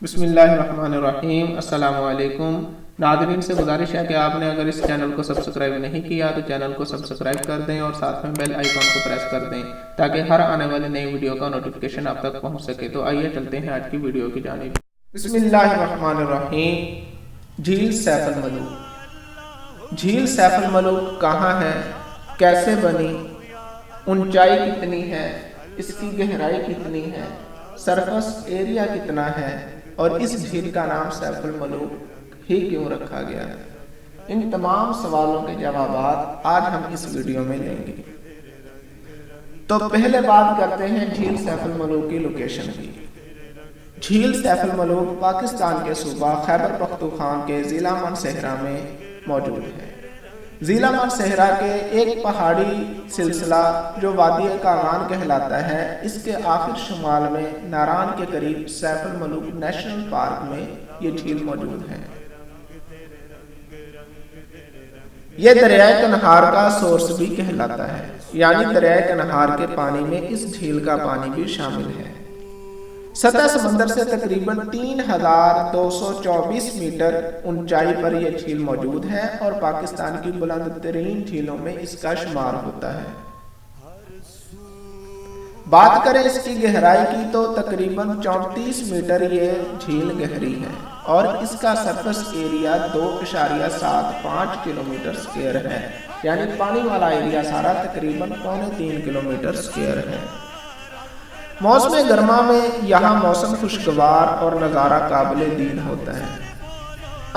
بسم اللہ الرحمن الرحیم۔ السلام علیکم ناظرین، سے گزارش ہے کہ آپ نے اگر اس چینل کو سبسکرائب نہیں کیا تو چینل کو سبسکرائب کر دیں اور ساتھ میں بیل آئیکن کو پریس کر دیں تاکہ ہر آنے والی نئی ویڈیو کا نوٹیفیکیشن آپ تک پہنچ سکے۔ تو آئیے چلتے ہیں آج کی ویڈیو کی جانب۔ بسم اللہ الرحمن الرحیم۔ جھیل سیف الملوک۔ جھیل سیف الملوک کہاں ہے، کیسے بنی، اونچائی کتنی ہے، اس کی گہرائی کتنی ہے، سرفس ایریا کتنا ہے اور اس جھیل کا نام سیف الملوک ہی کیوں رکھا گیا ہے، ان تمام سوالوں کے جوابات آج ہم اس ویڈیو میں لیں گے۔ تو پہلے بات کرتے ہیں جھیل سیف الملوک کی لوکیشن کی۔ جھیل سیف الملوک پاکستان کے صوبہ خیبر پختونخوا کے ضلع مانسہرہ میں موجود ہے۔ ضلع مانسہرہ کے ایک پہاڑی سلسلہ جو وادی کاغان کہلاتا ہے، اس کے آخر شمال میں ناران کے قریب سیف الملوک نیشنل پارک میں یہ جھیل موجود ہے۔ یہ دریائے کنہار کا سورس بھی کہلاتا ہے، یعنی دریائے کنہار کے پانی میں اس جھیل کا پانی بھی شامل ہے۔ سطح سمندر سے تقریباً 3224 میٹر اونچائی پر یہ جھیل موجود ہے اور پاکستان کی بلند ترین جھیلوں میں اس کا شمار ہوتا ہے۔ بات کریں اس کی گہرائی کی تو تقریباً 34 میٹر یہ جھیل گہری ہے اور اس کا سرفس ایریا 2.75 کلومیٹر اسکوائر ہے، یعنی پانی والا ایریا سارا تقریباً 3.25 کلومیٹر اسکوائر ہے۔ موسم گرما میں یہاں موسم خوشگوار اور نظارہ قابل دید ہوتا ہے۔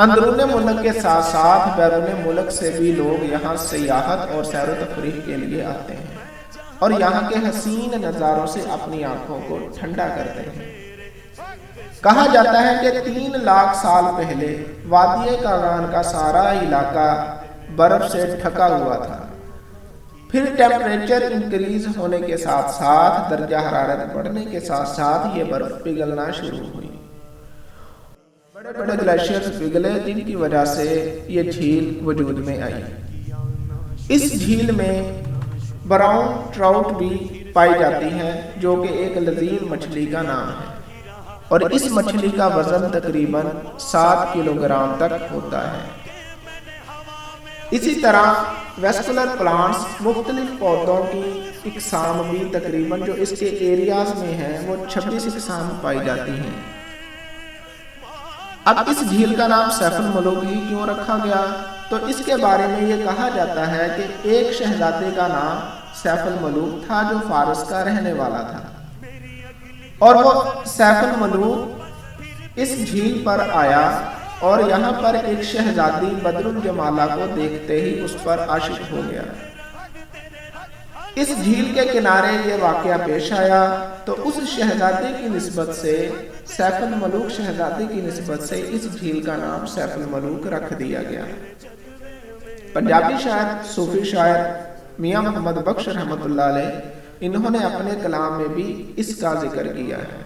اندرون ملک کے ساتھ ساتھ بیرون ملک سے بھی لوگ یہاں سیاحت اور سیر و تفریح کے لیے آتے ہیں اور یہاں کے حسین نظاروں سے اپنی آنکھوں کو ٹھنڈا کرتے ہیں۔ کہا جاتا ہے کہ 3 لاکھ سال پہلے وادی کاغان کا سارا علاقہ برف سے ڈھکا ہوا تھا، پھر ٹیمپریچر انکریز ہونے کے ساتھ ساتھ درجہ حرارت بڑھنے کے ساتھ ساتھ یہ برف پگھلنا شروع ہوئی۔ بڑے بڑے گلیشیئرز پگھلے جن کی وجہ سے یہ جھیل وجود میں آئی۔ اس جھیل میں براؤن ٹراؤٹ بھی پائی جاتی ہے جو کہ ایک لذیذ مچھلی کا نام ہے اور اس مچھلی کا وزن تقریباً 7 کلو گرام تک ہوتا ہے۔ اسی طرح ویسکولر پلانٹس، مختلف پودوں کی اقسام بھی تقریباً جو اس کے ایریاز میں ہیں وہ 26 اقسام پائی جاتی ہیں۔ اب اس جھیل کا نام سیف الملوک ہی کیوں رکھا گیا؟ تو اس کے بارے میں یہ کہا جاتا ہے کہ ایک شہزادے کا نام سیف الملوک تھا جو فارس کا رہنے والا تھا اور وہ سیف الملوک اس جھیل پر آیا اور یہاں پر ایک شہزادی بدر الجمالہ کو دیکھتے ہی اس پر عاشق ہو گیا۔ اس جھیل کے کنارے یہ واقعہ پیش آیا تو اس شہزادی کی نسبت سے سیف الملوک شہزادی کی نسبت سے اس جھیل کا نام سیف الملوک رکھ دیا گیا۔ پنجابی شاعر، صوفی شاعر میاں محمد بخش رحمۃ اللہ علیہ، انہوں نے اپنے کلام میں بھی اس کا ذکر کیا ہے۔